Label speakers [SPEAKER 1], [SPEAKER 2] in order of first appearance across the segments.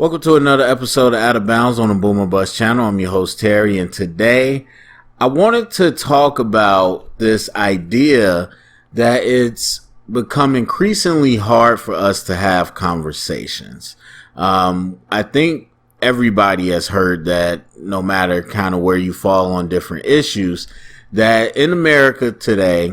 [SPEAKER 1] Welcome to another episode of Out of Bounds on the Boomer Bust channel. I'm your host, Terry, and today I wanted to talk about this idea that it's become increasingly hard for us to have conversations. I think everybody has heard that no matter kind of where you fall on different issues, that in America today,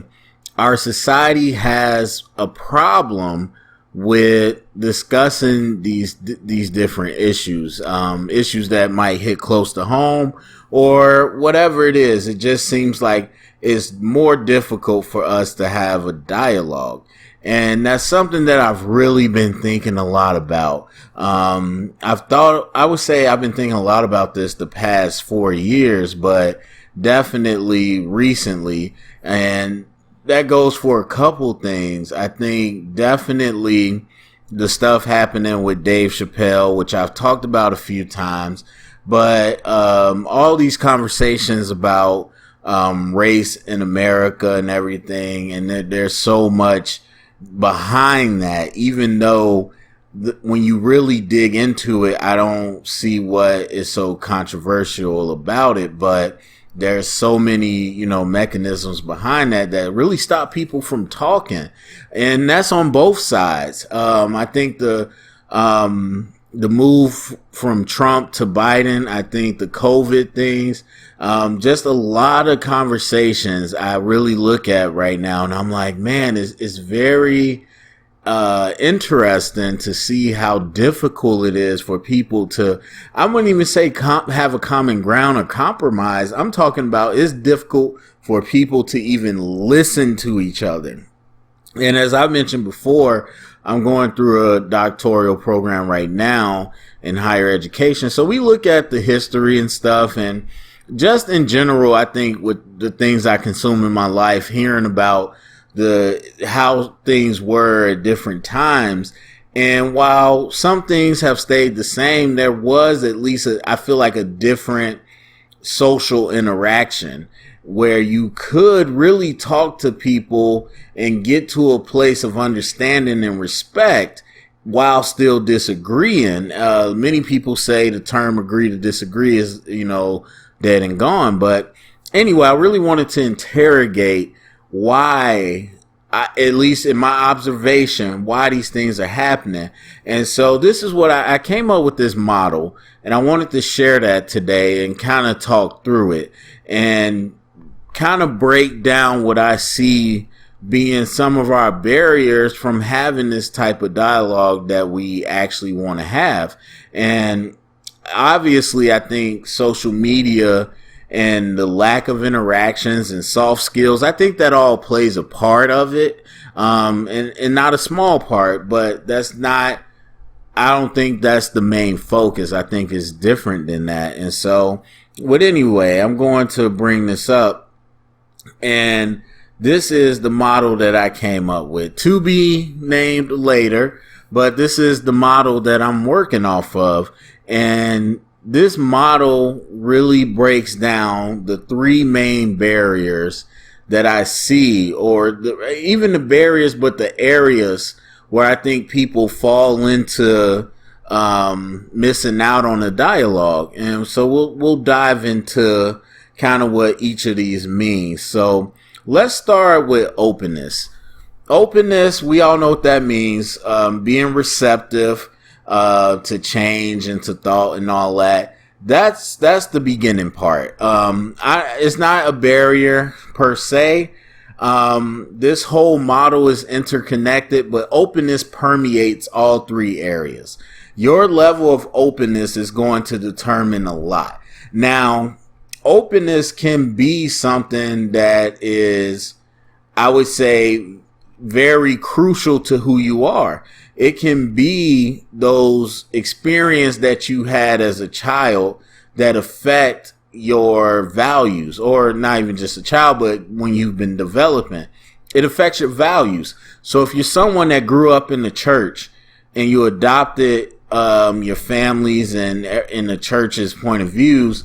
[SPEAKER 1] our society has a problem with discussing these different issues, issues that might hit close to home or whatever it is. It just seems like it's more difficult for us to have a dialogue. And that's something that I've really been thinking a lot about. I would say I've been thinking a lot about this the past 4 years, but definitely recently. And that goes for a couple things. I think definitely the stuff happening with Dave Chappelle, which I've talked about a few times, but all these conversations about race in America and everything, and there's so much behind that, even though when you really dig into it, I don't see what is so controversial about it, but there's so many, mechanisms behind that really stop people from talking. And that's on both sides. I think the move from Trump to Biden, I think the COVID things, just a lot of conversations I really look at right now. And I'm like, man, it's very interesting to see how difficult it is for people to, I wouldn't even say have a common ground or compromise. I'm talking about it's difficult for people to even listen to each other. And as I mentioned before, I'm going through a doctoral program right now in higher education. So we look at the history and stuff, and just in general, I think with the things I consume in my life, hearing about how things were at different times. And while some things have stayed the same, there was at least I feel like a different social interaction where you could really talk to people and get to a place of understanding and respect while still disagreeing. Many people say the term agree to disagree is, dead and gone. But anyway, I really wanted to interrogate why, at least in my observation, why these things are happening. And so this is what I came up with this model, and I wanted to share that today and kind of talk through it and kind of break down what I see being some of our barriers from having this type of dialogue that we actually want to have. And obviously, I think social media and the lack of interactions and soft skills, I think that all plays a part of it, and not a small part, but I don't think that's the main focus. I think it's different than that. And so, anyway, I'm going to bring this up, and this is the model that I came up with, to be named later, but this is the model that I'm working off of. And this model really breaks down the three main barriers that I see, or even the barriers, but the areas where I think people fall into missing out on the dialogue. And so we'll dive into kind of what each of these means. So let's start with openness. Openness, we all know what that means, being receptive to change and to thought and all that. That's the beginning part. It's not a barrier per se. This whole model is interconnected, but openness permeates all three areas. Your level of openness is going to determine a lot. Now, openness can be something that is, I would say, very crucial to who you are. It can be those experiences that you had as a child that affect your values, or not even just a child, but when you've been developing, it affects your values. So if you're someone that grew up in the church and you adopted your families and in the church's point of views,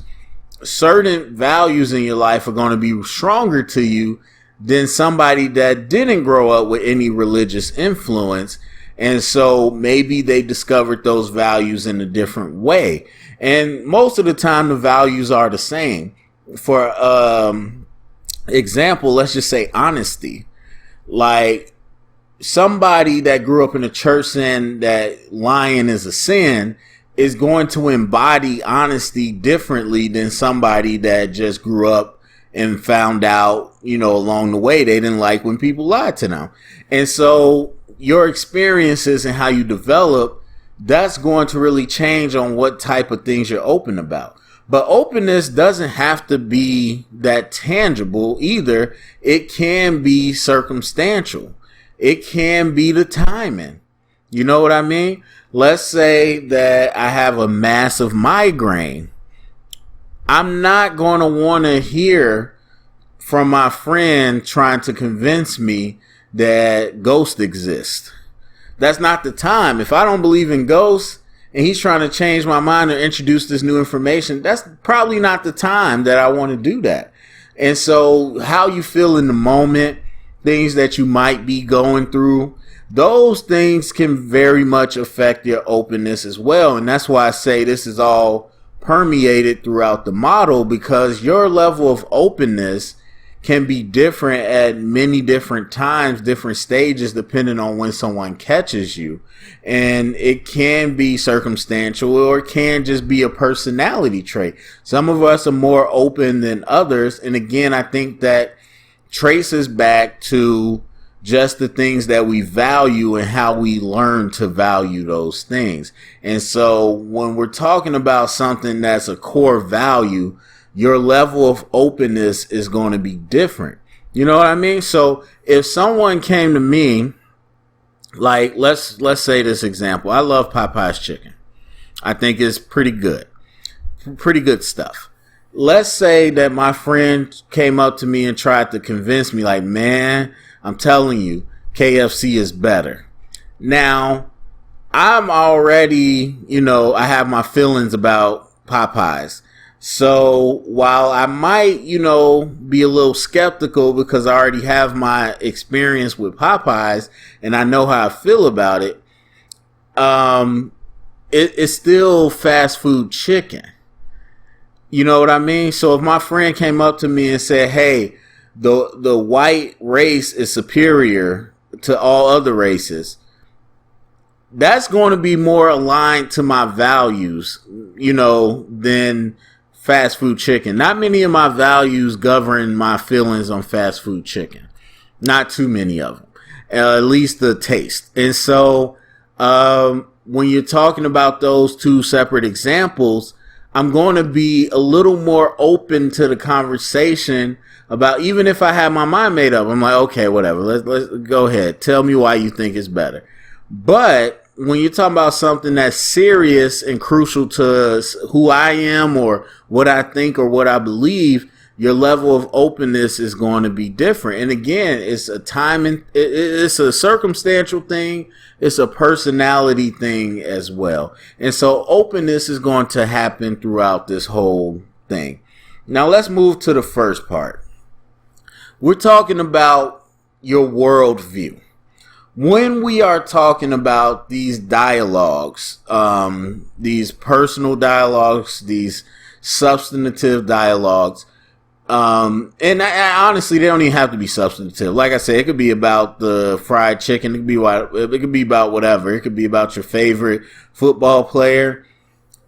[SPEAKER 1] certain values in your life are going to be stronger to you than somebody that didn't grow up with any religious influence. And so maybe they discovered those values in a different way. And most of the time, the values are the same. For example, let's just say honesty. Like somebody that grew up in a church saying that lying is a sin is going to embody honesty differently than somebody that just grew up and found out, along the way they didn't like when people lied to them. And so your experiences and how you develop, that's going to really change on what type of things you're open about. But openness doesn't have to be that tangible either. It can be circumstantial. It can be the timing. You know what I mean? Let's say that I have a massive migraine. I'm not going to want to hear from my friend trying to convince me that ghosts exist. That's not the time. If I don't believe in ghosts and he's trying to change my mind or introduce this new information, that's probably not the time that I want to do that. And so how you feel in the moment, things that you might be going through, those things can very much affect your openness as well. And that's why I say this is all permeated throughout the model, because your level of openness can be different at many different times, different stages, depending on when someone catches you. And it can be circumstantial, or it can just be a personality trait. Some of us are more open than others. And again, I think that traces back to just the things that we value and how we learn to value those things. And so when we're talking about something that's a core value, your level of openness is going to be different. You know what I mean? So if someone came to me, like let's say this example, I love Popeye's chicken. I think it's pretty good stuff. Let's say that my friend came up to me and tried to convince me, like, man, I'm telling you, KFC is better. Now, I'm already, I have my feelings about Popeyes. So while I might, be a little skeptical because I already have my experience with Popeyes and I know how I feel about it, it's still fast food chicken. You know what I mean? So if my friend came up to me and said, hey, the white race is superior to all other races, that's going to be more aligned to my values, than fast food chicken. Not many of my values govern my feelings on fast food chicken. Not too many of them, at least the taste. And so when you're talking about those two separate examples, I'm going to be a little more open to the conversation about, even if I have my mind made up, I'm like, okay, whatever. Let's go ahead. Tell me why you think it's better. But when you're talking about something that's serious and crucial to who I am or what I think or what I believe, your level of openness is going to be different. And again, it's a timing, it's a circumstantial thing. It's a personality thing as well. And so openness is going to happen throughout this whole thing. Now let's move to the first part. We're talking about your worldview. When we are talking about these dialogues, these personal dialogues, these substantive dialogues, and honestly, they don't even have to be substantive. Like I said, it could be about the fried chicken. It could be about whatever. It could be about your favorite football player.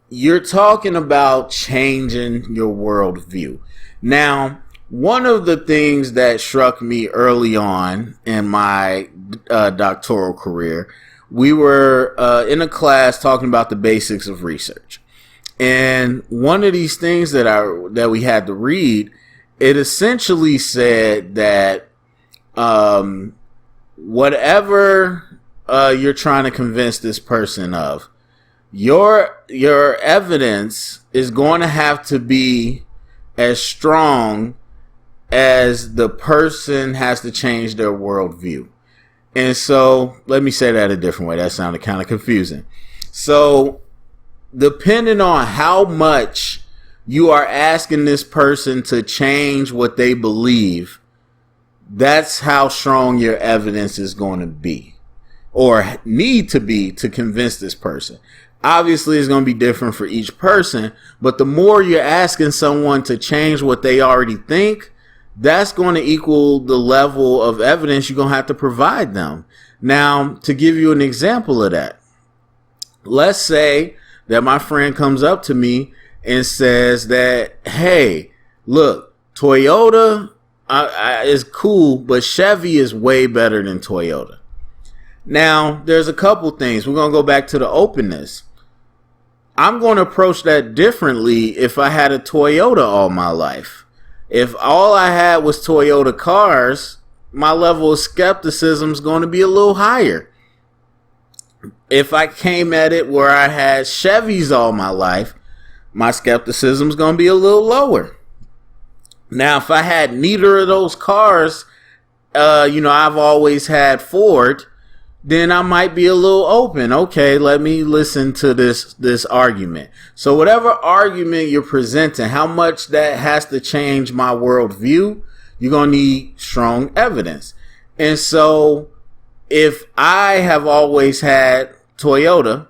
[SPEAKER 1] You're talking about changing your worldview. Now, one of the things that struck me early on in my doctoral career, we were in a class talking about the basics of research. And one of these things that we had to read, it essentially said that whatever you're trying to convince this person of, your evidence is going to have to be as strong as the person has to change their worldview. And so let me say that a different way. That sounded kind of confusing. So depending on how much you are asking this person to change what they believe, that's how strong your evidence is going to be. or need to be to convince this person. Obviously, it's going to be different for each person, but the more you're asking someone to change what they already think, that's going to equal the level of evidence you're going to have to provide them. Now, to give you an example of that, let's say that my friend comes up to me and says that, hey, look, Toyota is cool, but Chevy is way better than Toyota. Now, there's a couple things. We're going to go back to the openness. I'm going to approach that differently if I had a Toyota all my life. If all I had was Toyota cars, my level of skepticism is going to be a little higher. If I came at it where I had Chevys all my life, my skepticism is going to be a little lower. Now, if I had neither of those cars, I've always had Ford, then I might be a little open. Okay, let me listen to this argument. So whatever argument you're presenting, how much that has to change my worldview, you're going to need strong evidence. And so if I have always had Toyota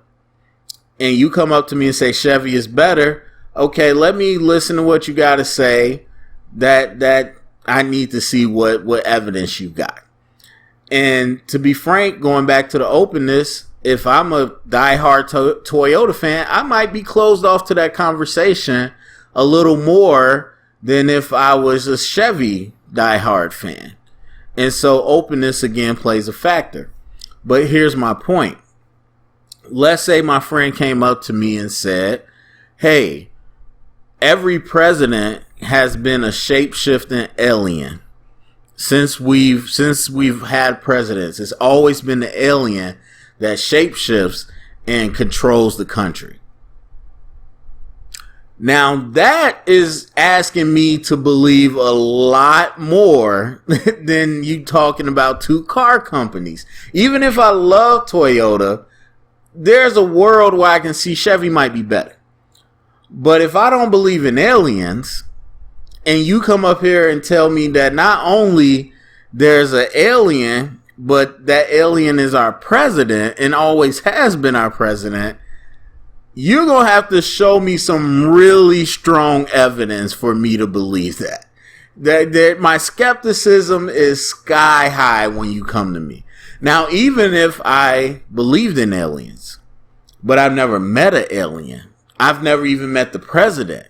[SPEAKER 1] and you come up to me and say Chevy is better, okay, let me listen to what you got to say. That I need to see what evidence you got. And to be frank, going back to the openness, if I'm a diehard Toyota fan, I might be closed off to that conversation a little more than if I was a Chevy diehard fan. And so openness again plays a factor. But here's my point. Let's say my friend came up to me and said, hey, every president has been a shape-shifting alien. Since we've had presidents, it's always been the alien that shapeshifts and controls the country. Now that is asking me to believe a lot more than you talking about two car companies. Even if I love Toyota, there's a world where I can see Chevy might be better. But if I don't believe in aliens, and you come up here and tell me that not only there's an alien, but that alien is our president and always has been our president, you're going to have to show me some really strong evidence for me to believe that. That my skepticism is sky high when you come to me. Now, even if I believed in aliens, but I've never met an alien, I've never even met the president,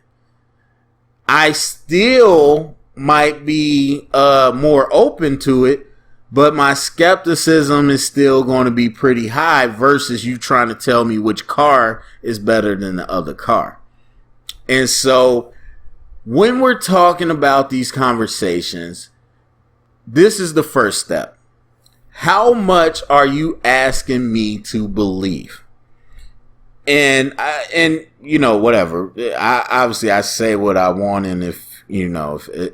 [SPEAKER 1] I still might be more open to it, but my skepticism is still going to be pretty high versus you trying to tell me which car is better than the other car. And so when we're talking about these conversations, this is the first step. How much are you asking me to believe? And whatever. I say what I want, and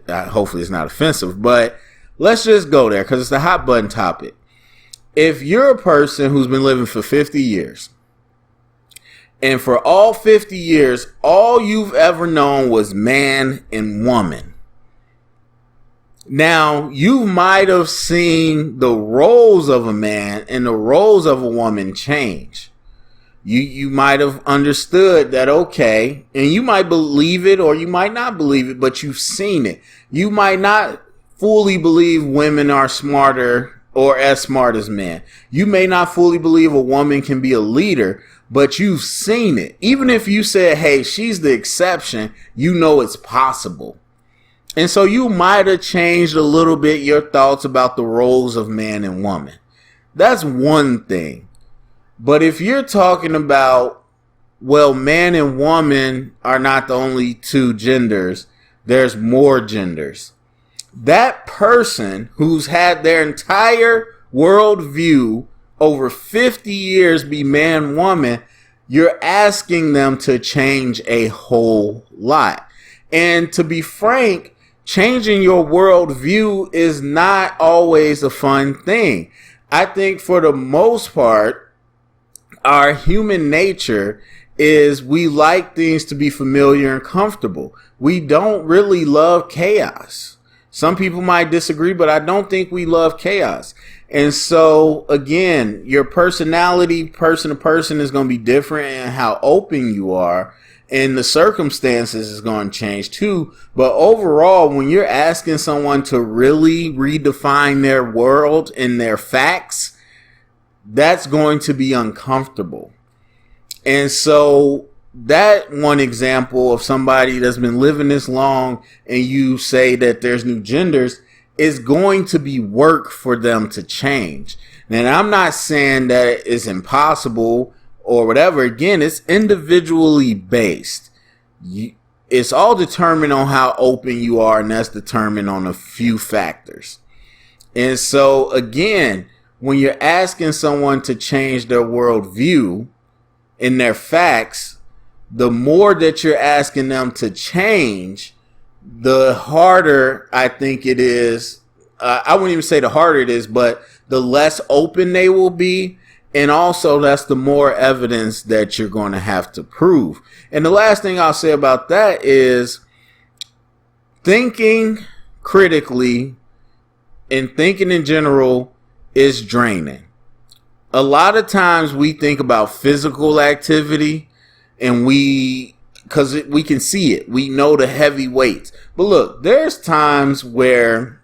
[SPEAKER 1] hopefully it's not offensive. But let's just go there because it's a hot button topic. If you're a person who's been living for 50 years, and for all 50 years, all you've ever known was man and woman. Now, you might have seen the roles of a man and the roles of a woman change. You might have understood that, okay, and you might believe it or you might not believe it, but you've seen it. You might not fully believe women are smarter or as smart as men. You may not fully believe a woman can be a leader, but you've seen it. Even if you said, hey, she's the exception, you know it's possible. And so you might have changed a little bit your thoughts about the roles of man and woman. That's one thing. But if you're talking about, well, man and woman are not the only two genders, there's more genders. That person who's had their entire worldview over 50 years be man, woman, you're asking them to change a whole lot. And to be frank, changing your worldview is not always a fun thing. I think for the most part, our human nature is we like things to be familiar and comfortable. We don't really love chaos. Some people might disagree, but I don't think we love chaos. And so, again, your personality, person to person, is going to be different, and how open you are, and the circumstances is going to change too. But overall, when you're asking someone to really redefine their world and their facts, that's going to be uncomfortable. And so that one example of somebody that's been living this long and you say that there's new genders is going to be work for them to change. And I'm not saying that it's impossible or whatever. Again, it's individually based. It's all determined on how open you are, and that's determined on a few factors. And so, again, when you're asking someone to change their worldview and their facts, the more that you're asking them to change, the harder I think it is. I wouldn't even say the harder it is, but the less open they will be. And also, that's the more evidence that you're going to have to prove. And the last thing I'll say about that is thinking critically and thinking in general is draining. A lot of times we think about physical activity and because we can see it. We know the heavy weights. But look, there's times where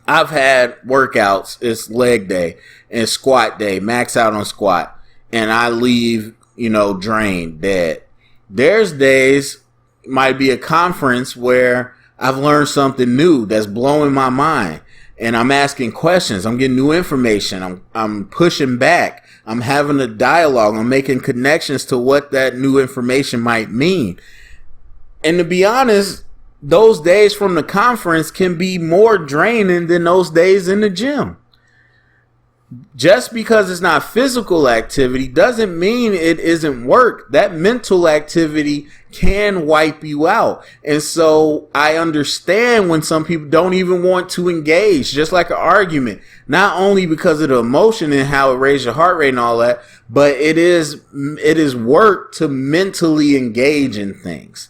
[SPEAKER 1] I've had workouts, it's leg day and squat day, max out on squat, and I leave, drained, dead. There's days, might be a conference where I've learned something new that's blowing my mind, and I'm asking questions, I'm getting new information, I'm pushing back, I'm having a dialogue, I'm making connections to what that new information might mean. And to be honest, those days from the conference can be more draining than those days in the gym. Just because it's not physical activity doesn't mean it isn't work. That mental activity can wipe you out. And so I understand when some people don't even want to engage, just like an argument, not only because of the emotion and how it raises your heart rate and all that, but it is work to mentally engage in things.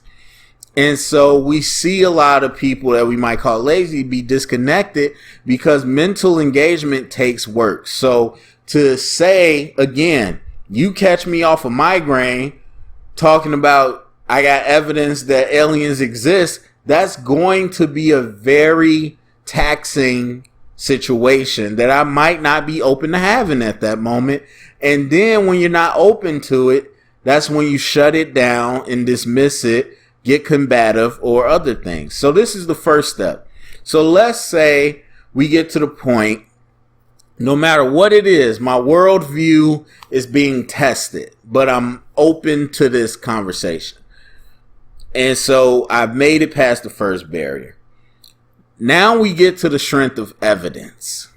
[SPEAKER 1] And so we see a lot of people that we might call lazy be disconnected because mental engagement takes work. So to say, again, you catch me off a migraine talking about I got evidence that aliens exist, that's going to be a very taxing situation that I might not be open to having at that moment. And then when you're not open to it, that's when you shut it down and dismiss it, get combative, or other things. So this is the first step. So let's say we get to the point, no matter what it is, my worldview is being tested, but I'm open to this conversation. And so I've made it past the first barrier. Now we get to the strength of evidence.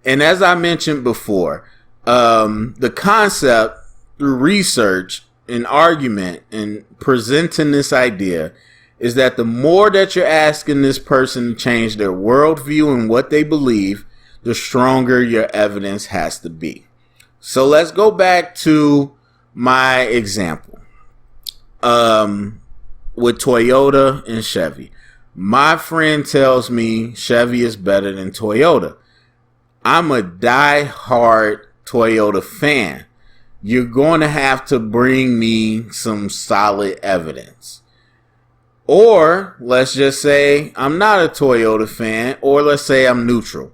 [SPEAKER 1] And as I mentioned before, the concept through research and argument and presenting this idea is that the more that you're asking this person to change their worldview and what they believe, the stronger your evidence has to be. So let's go back to my example with Toyota and Chevy. My friend tells me Chevy is better than Toyota. I'm a die-hard Toyota fan. You're going to have to bring me some solid evidence. Or let's just say I'm not a Toyota fan, or let's say I'm neutral.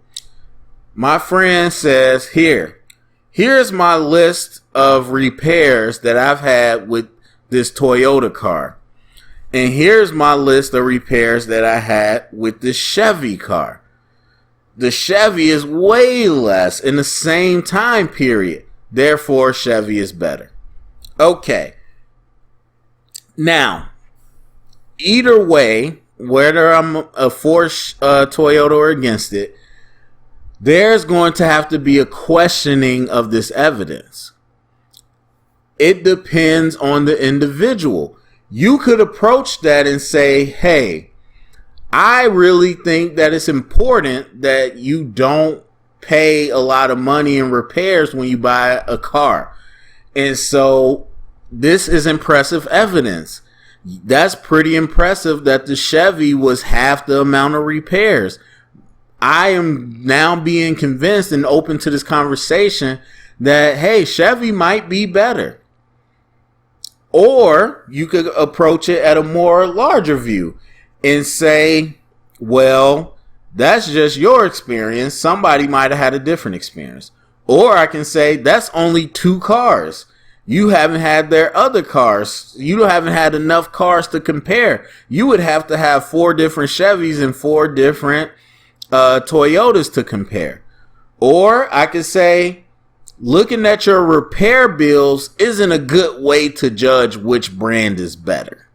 [SPEAKER 1] My friend says, here's my list of repairs that I've had with this Toyota car. And here's my list of repairs that I had with this Chevy car. The Chevy is way less in the same time period. Therefore, Chevy is better. Okay. Now, either way, whether I'm for Toyota or against it, there's going to have to be a questioning of this evidence. It depends on the individual. You could approach that and say, hey, I really think that it's important that you don't pay a lot of money in repairs when you buy a car. And so this is impressive evidence That's pretty impressive that the Chevy was half the amount of repairs. I am now being convinced and open to this conversation that, hey, Chevy might be better. Or you could approach it at a more larger view and say, well, that's just your experience. Somebody might have had a different experience. Or I can say, that's only 2 cars. You haven't had their other cars. You haven't had enough cars to compare. You would have to have 4 different Chevys and 4 different Toyotas to compare. Or I could say, looking at your repair bills isn't a good way to judge which brand is better.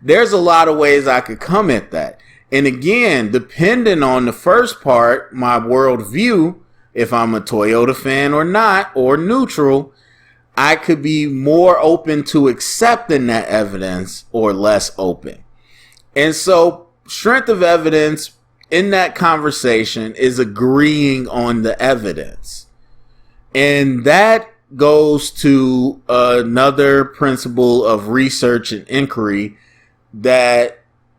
[SPEAKER 1] There's a lot of ways I could come at that. And again, depending on the first part, my worldview, if I'm a Toyota fan or not, or neutral, I could be more open to accepting that evidence or less open. And so strength of evidence in that conversation is agreeing on the evidence. And that goes to another principle of research and inquiry that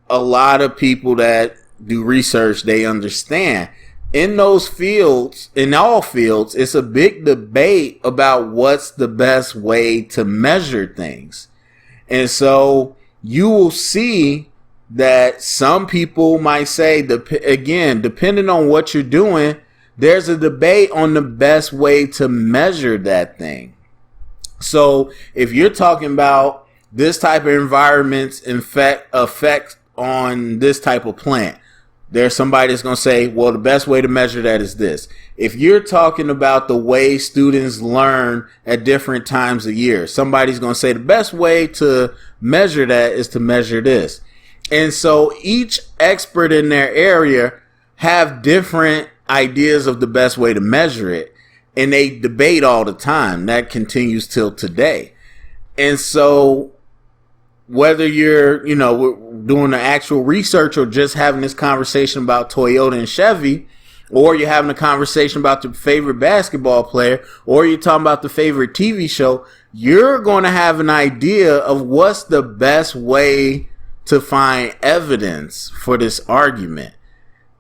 [SPEAKER 1] a lot of people that do research, they understand. In those fields, in all fields, it's a big debate about what's the best way to measure things. And so you will see that some people might say, again, depending on what you're doing, there's a debate on the best way to measure that thing. So if you're talking about this type of environment's effect on this type of plant, there's somebody that's going to say, well, the best way to measure that is this. If you're talking about the way students learn at different times of year, somebody's going to say the best way to measure that is to measure this. And so each expert in their area have different ideas of the best way to measure it, and they debate all the time. That continues till today. And so whether you're, doing the actual research or just having this conversation about Toyota and Chevy, or you're having a conversation about your favorite basketball player, or you're talking about the favorite TV show, you're going to have an idea of what's the best way to find evidence for this argument.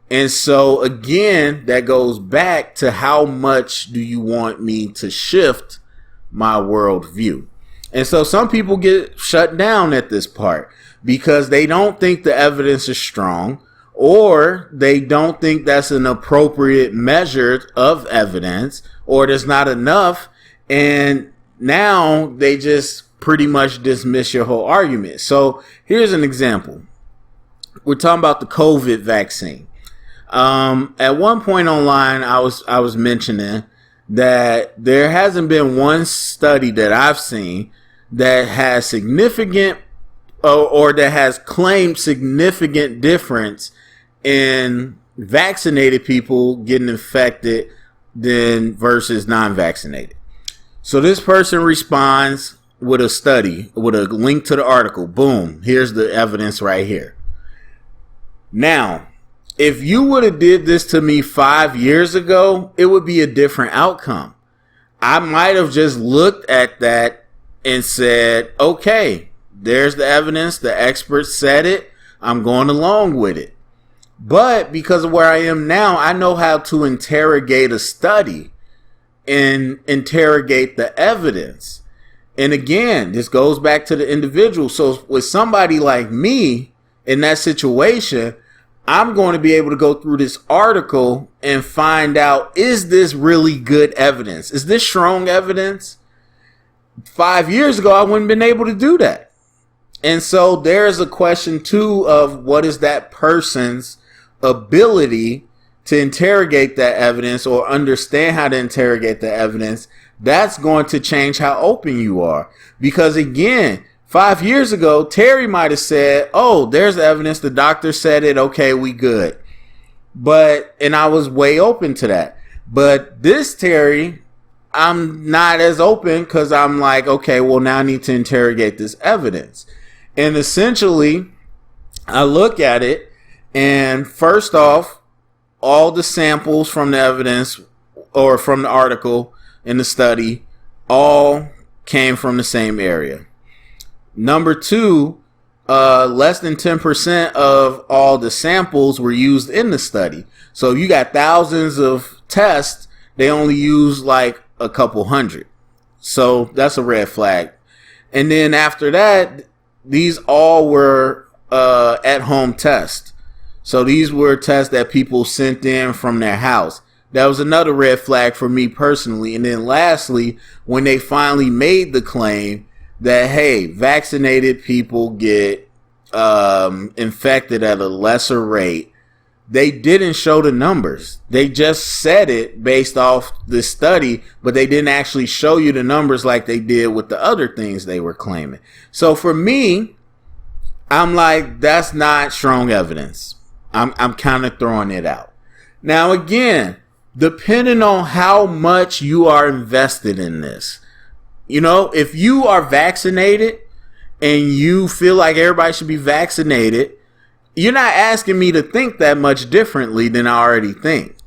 [SPEAKER 1] And so again, that goes back to how much do you want me to shift my worldview? And so some people get shut down at this part because they don't think the evidence is strong, or they don't think that's an appropriate measure of evidence, or there's not enough. And now they just pretty much dismiss your whole argument. So here's an example. We're talking about the COVID vaccine. At one point online, I was mentioning that there hasn't been one study that I've seen that has significant or that has claimed significant difference in vaccinated people getting infected than versus non-vaccinated. So this person responds with a study, with a link to the article. Boom, here's the evidence right here. Now, if you would have did this to me 5 years ago, it would be a different outcome. I might have just looked at that and said, okay, there's the evidence. The experts said it. I'm going along with it. But because of where I am now, I know how to interrogate a study and interrogate the evidence. And again, this goes back to the individual. So with somebody like me in that situation, I'm going to be able to go through this article and find out, is this really good evidence? Is this strong evidence? 5 years ago, I wouldn't have been able to do that. And so there's a question too of what is that person's ability to interrogate that evidence or understand how to interrogate the evidence. That's going to change how open you are. Because again, 5 years ago, Terry might have said, oh, there's evidence. The doctor said it. Okay, we good. And I was way open to that. But this Terry, I'm not as open because I'm like, okay, well, now I need to interrogate this evidence. And essentially, I look at it, and first off, all the samples from the evidence or from the article in the study all came from the same area. Number two, less than 10% of all the samples were used in the study. So you got thousands of tests, they only use like a couple hundred. So that's a red flag. And then after that, these all were at-home tests. So these were tests that people sent in from their house. That was another red flag for me personally. And then lastly, when they finally made the claim that, hey, vaccinated people get infected at a lesser rate, they didn't show the numbers. They just said it based off the study, but they didn't actually show you the numbers like they did with the other things they were claiming. So for me, I'm like, that's not strong evidence. I'm kind of throwing it out. Now, again, depending on how much you are invested in this, you know, if you are vaccinated and you feel like everybody should be vaccinated, you're not asking me to think that much differently than I already think.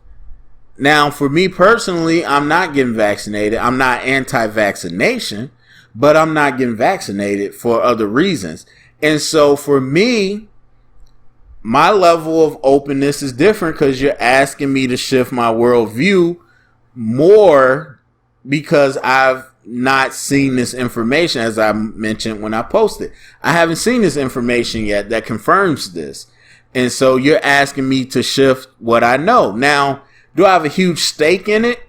[SPEAKER 1] Now, for me personally, I'm not getting vaccinated. I'm not anti-vaccination, but I'm not getting vaccinated for other reasons. And so for me, my level of openness is different because you're asking me to shift my worldview more because I've not seen this information, as I mentioned when I posted. I haven't seen this information yet that confirms this. And so you're asking me to shift what I know. Now, do I have a huge stake in it?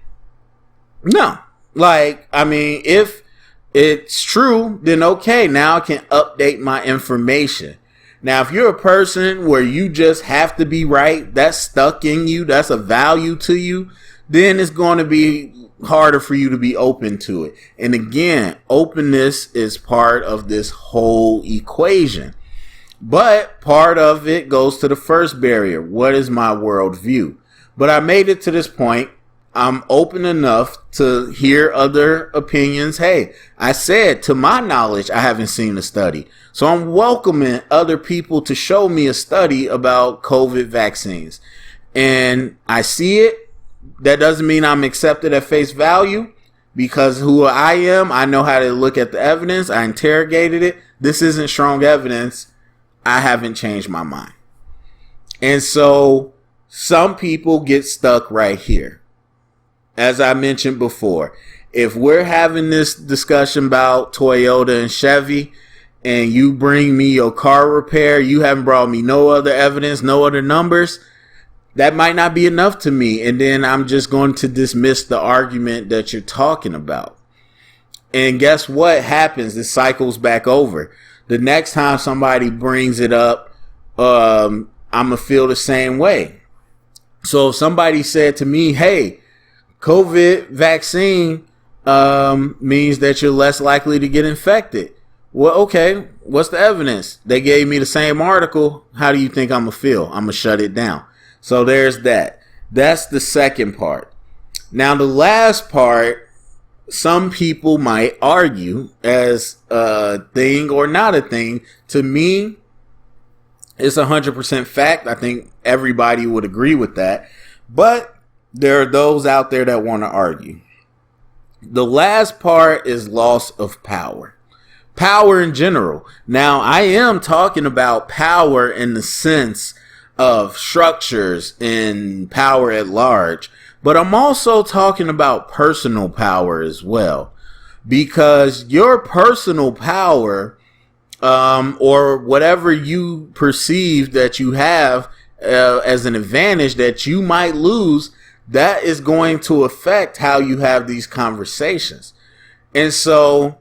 [SPEAKER 1] No. Like, I mean, if it's true, then okay, now I can update my information. Now, if you're a person where you just have to be right, that's stuck in you, that's a value to you, then it's going to be harder for you to be open to it. And again, openness is part of this whole equation. But part of it goes to the first barrier. What is my worldview? But I made it to this point. I'm open enough to hear other opinions. Hey, I said, to my knowledge, I haven't seen a study. So I'm welcoming other people to show me a study about COVID vaccines. And I see it. That doesn't mean I'm accepted at face value, because who I am, I know how to look at the evidence. I interrogated it. This isn't strong evidence. I haven't changed my mind. And so some people get stuck right here. As I mentioned before, if we're having this discussion about Toyota and Chevy, and you bring me your car repair, you haven't brought me no other evidence, no other numbers, that might not be enough to me. And then I'm just going to dismiss the argument that you're talking about. And guess what happens? It cycles back over. The next time somebody brings it up, I'm going to feel the same way. So if somebody said to me, hey, COVID vaccine means that you're less likely to get infected. Well, okay, what's the evidence? They gave me the same article. How do you think I'm going to feel? I'm going to shut it down. So there's that. That's the second part. Now, the last part, some people might argue as a thing or not a thing. To me, it's 100% fact. I think everybody would agree with that. But there are those out there that want to argue. The last part is loss of power. Power in general. Now, I am talking about power in the sense of structures and power at large, but I'm also talking about personal power as well, because your personal power, or whatever you perceive that you have as an advantage that you might lose, that is going to affect how you have these conversations. And so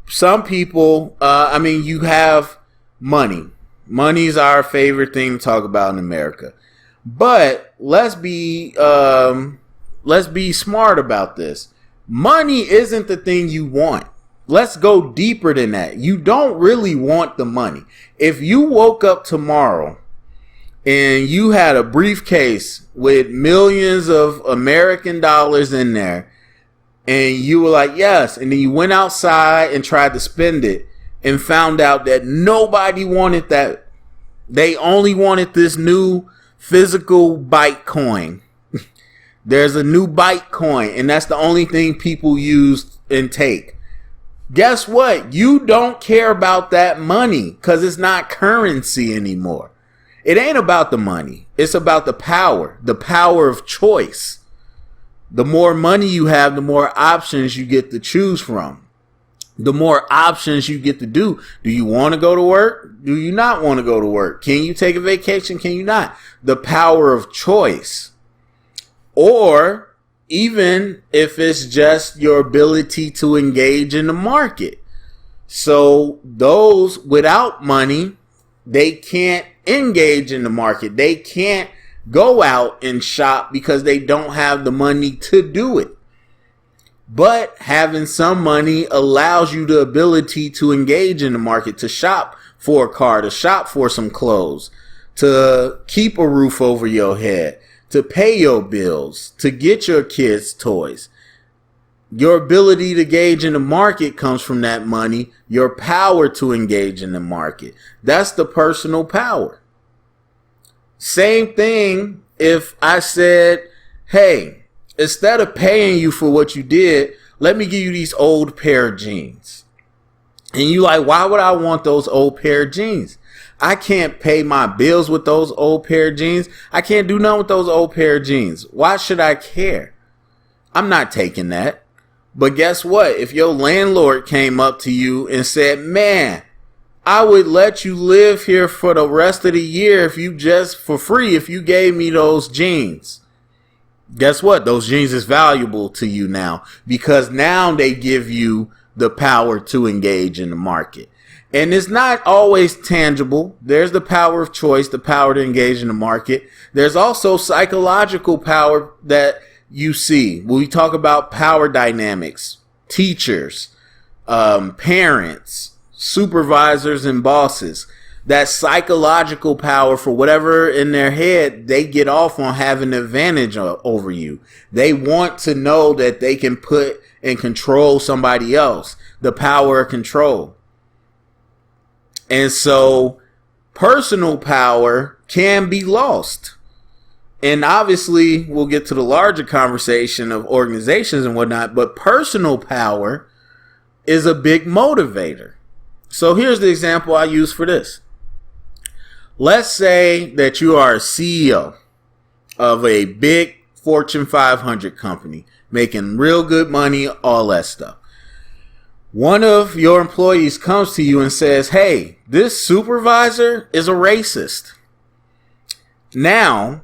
[SPEAKER 1] some people, you have money. Money's our favorite thing to talk about in America. But let's be smart about this. Money isn't the thing you want. Let's go deeper than that. You don't really want the money. If you woke up tomorrow and you had a briefcase with millions of American dollars in there, and you were like, yes, and then you went outside and tried to spend it and found out that nobody wanted that. They only wanted this new physical Bitcoin. There's a new Bitcoin, and that's the only thing people use and take. Guess what? You don't care about that money because it's not currency anymore. It ain't about the money. It's about the power of choice. The more money you have, the more options you get to choose from. The more options you get to do. Do you want to go to work? Do you not want to go to work? Can you take a vacation? Can you not? The power of choice. Or even if it's just your ability to engage in the market. So those without money, they can't engage in the market. They can't go out and shop because they don't have the money to do it. But having some money allows you the ability to engage in the market, to shop for a car, to shop for some clothes, to keep a roof over your head, to pay your bills, to get your kids toys. Your ability to engage in the market comes from that money, your power to engage in the market. That's the personal power. Same thing if I said, hey, instead of paying you for what you did, let me give you these old pair of jeans. And you like, why would I want those old pair of jeans? I can't pay my bills with those old pair of jeans. I can't do nothing with those old pair of jeans. Why should I care? I'm not taking that. But guess what? If your landlord came up to you and said, man, I would let you live here for the rest of the year if you just for free, if you gave me those jeans. Guess what? Those jeans is valuable to you now because now they give you the power to engage in the market. And it's not always tangible. There's the power of choice, the power to engage in the market. There's also psychological power that you see. When we talk about power dynamics, teachers, parents, supervisors, and bosses, that psychological power for whatever in their head, they get off on having an advantage over you. They want to know that they can put and control somebody else, the power of control. And so personal power can be lost. And obviously, we'll get to the larger conversation of organizations and whatnot, but personal power is a big motivator. So here's the example I use for this. Let's say that you are a CEO of a big Fortune 500 company, making real good money, all that stuff. One of your employees comes to you and says, hey, this supervisor is a racist. Now,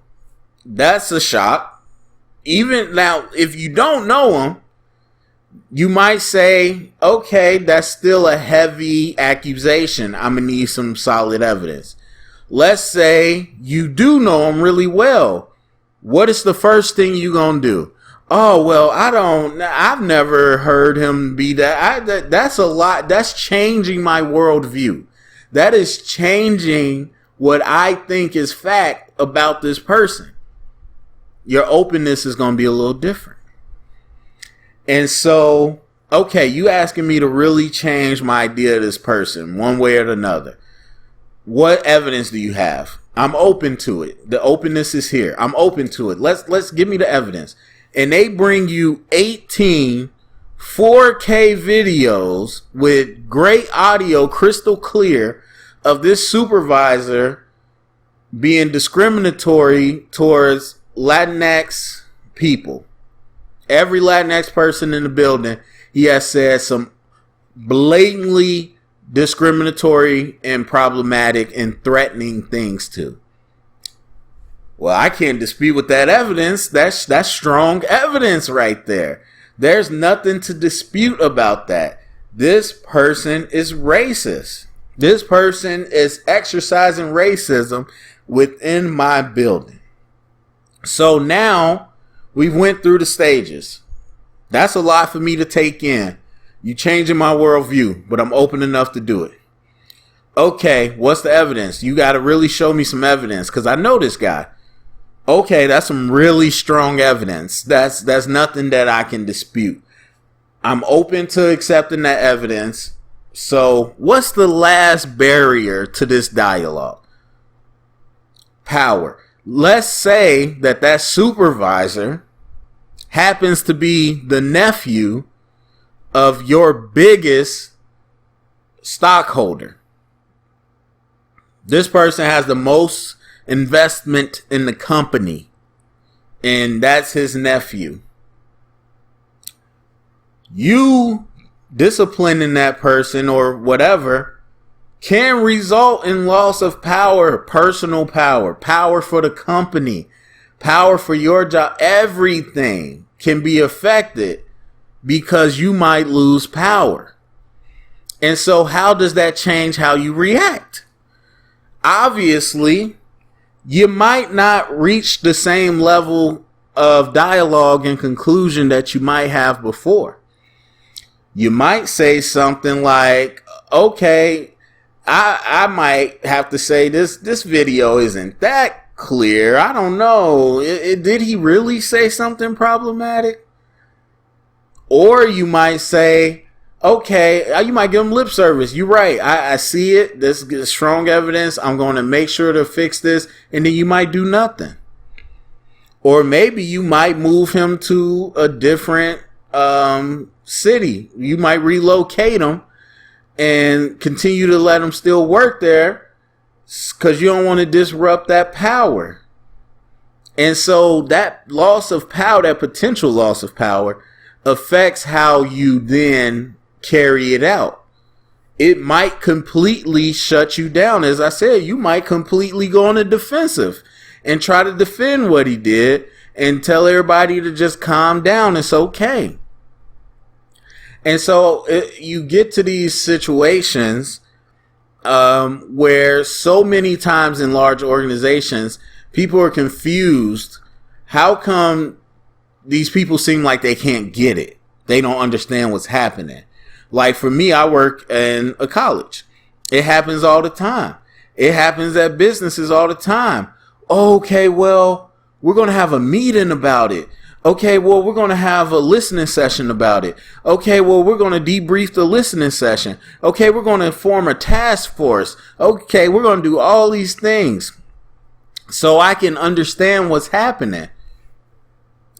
[SPEAKER 1] that's a shock. Even now, if you don't know him, you might say, okay, that's still a heavy accusation. I'm going to need some solid evidence. Let's say you do know him really well. What is the first thing you're going to do? Oh, well, I've never heard him be that. That's a lot. That's changing my worldview. That is changing what I think is fact about this person. Your openness is going to be a little different. And so, okay, you asking me to really change my idea of this person one way or another. What evidence do you have? I'm open to it. The openness is here. I'm open to it. Let's give me the evidence. And they bring you 18 4K videos with great audio, crystal clear, of this supervisor being discriminatory towards Latinx people. Every Latinx person in the building, he has said some blatantly discriminatory and problematic and threatening things to. Well, I can't dispute with that evidence. That's strong evidence right there. There's nothing to dispute about that. This person is racist. This person is exercising racism within my building. So now we went through the stages. That's a lot for me to take in. You changing my worldview, but I'm open enough to do it. Okay, what's the evidence? You got to really show me some evidence because I know this guy. Okay, that's some really strong evidence. That's nothing that I can dispute. I'm open to accepting that evidence. So what's the last barrier to this dialogue? Power. Let's say that supervisor happens to be the nephew of your biggest stockholder. This person has the most investment in the company, and that's his nephew. You disciplining that person or whatever can result in loss of power, personal power, power for the company, power for your job. Everything can be affected because you might lose power. And so how does that change how you react? Obviously, you might not reach the same level of dialogue and conclusion that you might have before. You might say something like, okay, I might have to say this video isn't that clear. I don't know. Did he really say something problematic? Or you might say, okay, you might give him lip service. You're right. I see it. This is strong evidence. I'm going to make sure to fix this. And then you might do nothing. Or maybe you might move him to a different city. You might relocate him and continue to let him still work there because you don't want to disrupt that power. And so that loss of power, that potential loss of power, affects how you then carry it out. It might completely shut you down. As I said, you might completely go on the defensive and try to defend what he did and tell everybody to just calm down. It's okay. And so you get to these situations where so many times in large organizations, people are confused. How come these people seem like they can't get it? They don't understand what's happening. Like for me, I work in a college. It happens all the time. It happens at businesses all the time. Okay, well, we're going to have a meeting about it. Okay, well, we're going to have a listening session about it. Okay, well, we're going to debrief the listening session. Okay, we're going to form a task force. Okay, we're going to do all these things so I can understand what's happening.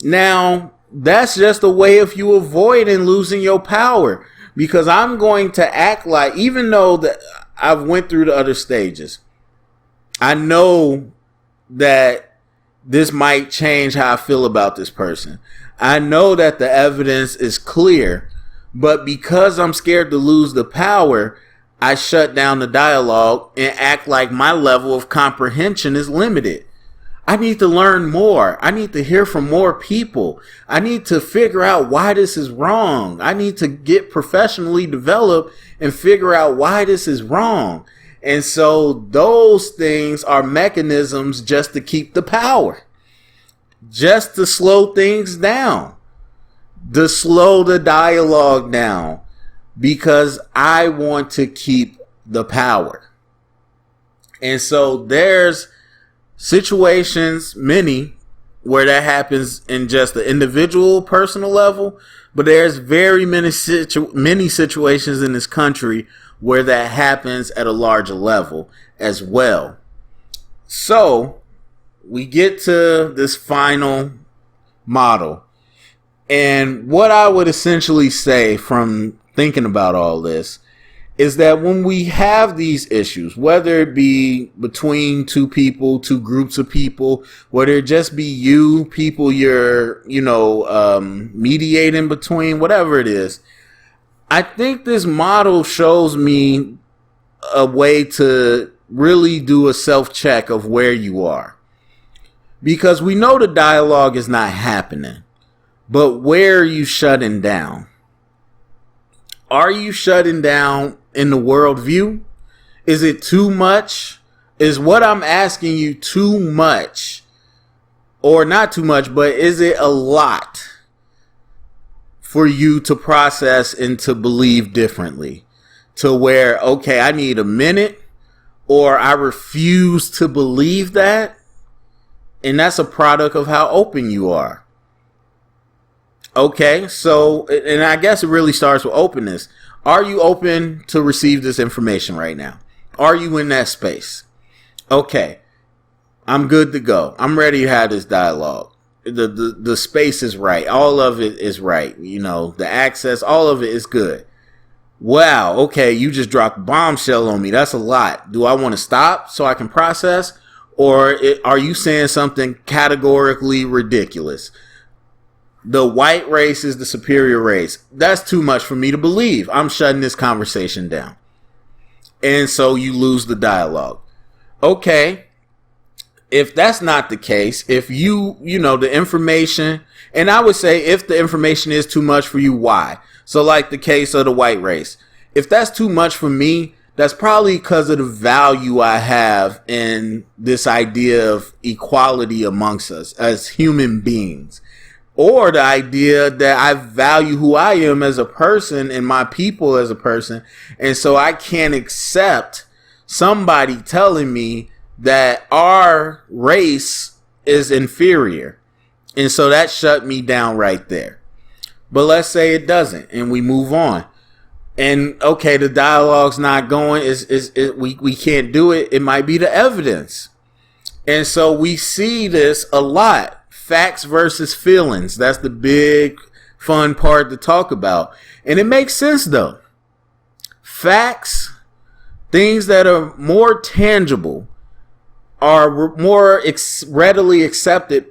[SPEAKER 1] Now, that's just a way of you avoiding losing your power, because I'm going to act like, even though that I've went through the other stages, I know that this might change how I feel about this person. I know that the evidence is clear, but because I'm scared to lose the power, I shut down the dialogue and act like my level of comprehension is limited. I need to learn more. I need to hear from more people. I need to figure out why this is wrong. I need to get professionally developed and figure out why this is wrong. And so those things are mechanisms just to keep the power, just to slow things down, to slow the dialogue down, because I want to keep the power. And so there's situations, many, where that happens in just the individual personal level, but there's very many situations in this country where that happens at a larger level as well. So we get to this final model, and what I would essentially say from thinking about all this is that when we have these issues, whether it be between two people, two groups of people, whether it just be you, people you're, mediating between, whatever it is, I think this model shows me a way to really do a self-check of where you are. Because we know the dialogue is not happening, but where are you shutting down? Are you shutting down in the worldview? Is it too much? Is what I'm asking you too much? Or not too much, but is it a lot for you to process and to believe differently? To where, okay, I need a minute, or I refuse to believe that. And that's a product of how open you are. Okay, so, and I guess it really starts with openness. Are you open to receive this information right now? Are you in that space? Okay, I'm good to go. I'm ready to have this dialogue. The space is right. All of it is right. You know, the access, all of it is good. Wow, okay, you just dropped a bombshell on me. That's a lot. Do I want to stop so I can process? Or are you saying something categorically ridiculous? The white race is the superior race. That's too much for me to believe. I'm shutting this conversation down. And so you lose the dialogue. Okay. If that's not the case, if you know, the information, and I would say if the information is too much for you, why? So like the case of the white race. If that's too much for me, that's probably because of the value I have in this idea of equality amongst us as human beings. Or the idea that I value who I am as a person and my people as a person. And so I can't accept somebody telling me that our race is inferior. And so that shut me down right there. But let's say it doesn't and we move on. And okay, the dialogue's not going, we can't do it. It might be the evidence. And so we see this a lot. Facts versus feelings. That's the big fun part to talk about. And it makes sense though. Facts, things that are more tangible, are more readily accepted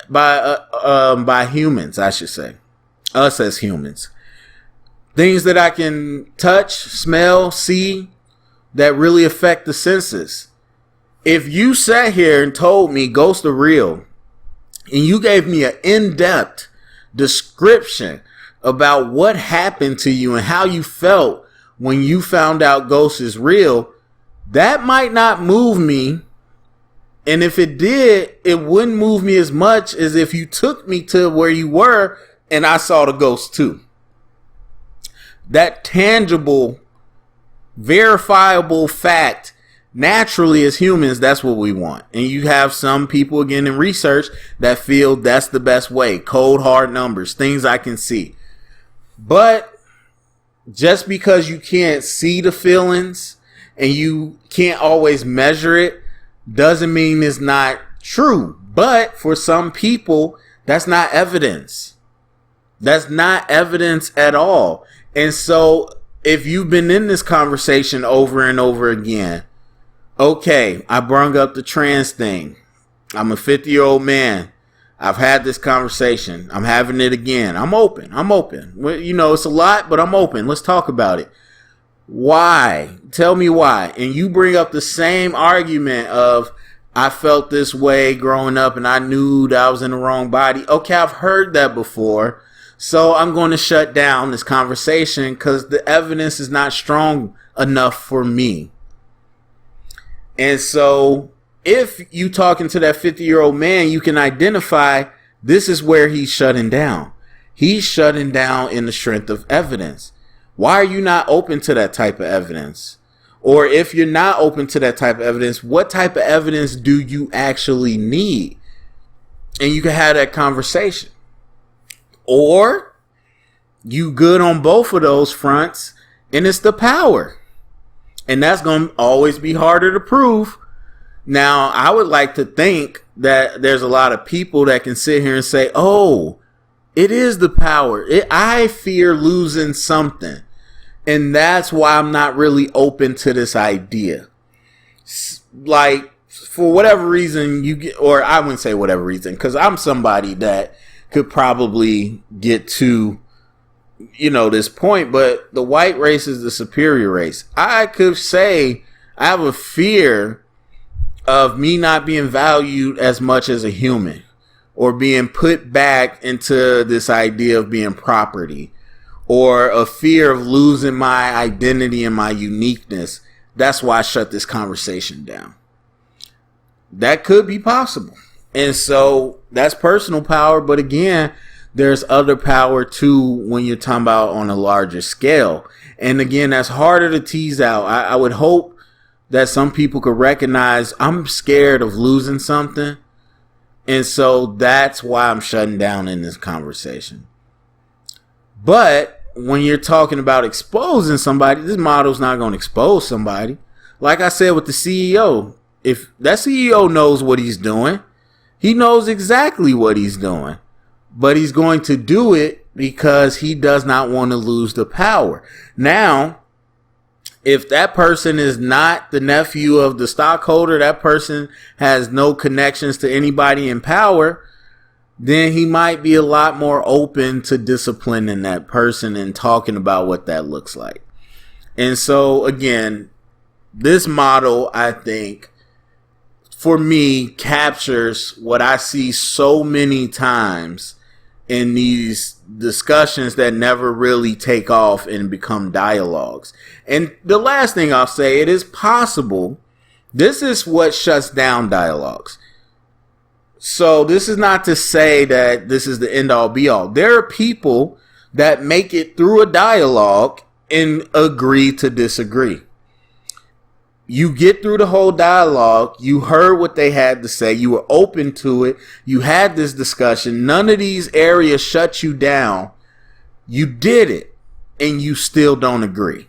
[SPEAKER 1] by humans, I should say. Us as humans. Things that I can touch, smell, see, that really affect the senses. If you sat here and told me ghosts are real, and you gave me an in-depth description about what happened to you and how you felt when you found out ghosts is real, that might not move me. And if it did, it wouldn't move me as much as if you took me to where you were and I saw the ghost too. That tangible, verifiable fact, naturally as humans, that's what we want. And you have some people, again, in research that feel that's the best way. Cold, hard numbers, things I can see. But just because you can't see the feelings and you can't always measure it doesn't mean it's not true. But for some people, that's not evidence. That's not evidence at all. And so if you've been in this conversation over and over again, okay, I brung up the trans thing. I'm a 50-year-old man. I've had this conversation. I'm having it again. I'm open. Well, you know, it's a lot, but I'm open. Let's talk about it. Why? Tell me why. And you bring up the same argument of, I felt this way growing up and I knew that I was in the wrong body. Okay, I've heard that before. So I'm going to shut down this conversation because the evidence is not strong enough for me. And so if you talking to that 50-year-old man, you can identify this is where he's shutting down. He's shutting down in the strength of evidence. Why are you not open to that type of evidence? Or if you're not open to that type of evidence, what type of evidence do you actually need? And you can have that conversation. Or you good on both of those fronts and it's the power. And that's going to always be harder to prove. Now, I would like to think that there's a lot of people that can sit here and say, oh, it is the power. I fear losing something. And that's why I'm not really open to this idea. Like, for whatever reason you get, or I wouldn't say whatever reason, because I'm somebody that could probably get to, you know, this point, but the white race is the superior race. I could say I have a fear of me not being valued as much as a human or being put back into this idea of being property or a fear of losing my identity and my uniqueness. That's why I shut this conversation down. That could be possible. And so that's personal power. But again, there's other power too when you're talking about on a larger scale. And again, that's harder to tease out. I would hope that some people could recognize I'm scared of losing something. And so that's why I'm shutting down in this conversation. But when you're talking about exposing somebody, this model's not going to expose somebody. Like I said with the CEO, if that CEO knows what he's doing He knows exactly what he's doing, but he's going to do it because he does not want to lose the power. Now, if that person is not the nephew of the stockholder, that person has no connections to anybody in power, then he might be a lot more open to disciplining that person and talking about what that looks like. And so, again, this model, I think, for me, captures what I see so many times in these discussions that never really take off and become dialogues. And the last thing I'll say, it is possible this is what shuts down dialogues. So this is not to say that this is the end all be all. There are people that make it through a dialogue and agree to disagree. You get through the whole dialogue. You heard what they had to say. You were open to it. You had this discussion. None of these areas shut you down. You did it, and you still don't agree.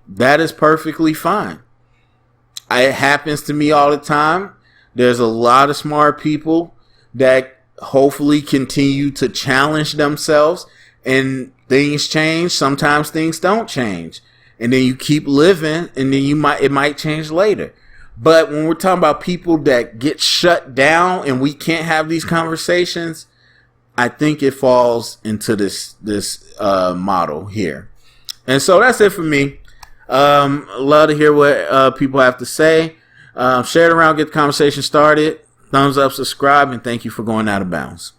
[SPEAKER 1] That is perfectly fine. It happens to me all the time. There's a lot of smart people that hopefully continue to challenge themselves, and things change. Sometimes things don't change. And then you keep living, and then it might change later. But when we're talking about people that get shut down and we can't have these conversations, I think it falls into this model here. And so that's it for me. Love to hear what people have to say. Share it around, get the conversation started. Thumbs up, subscribe, and thank you for going out of bounds.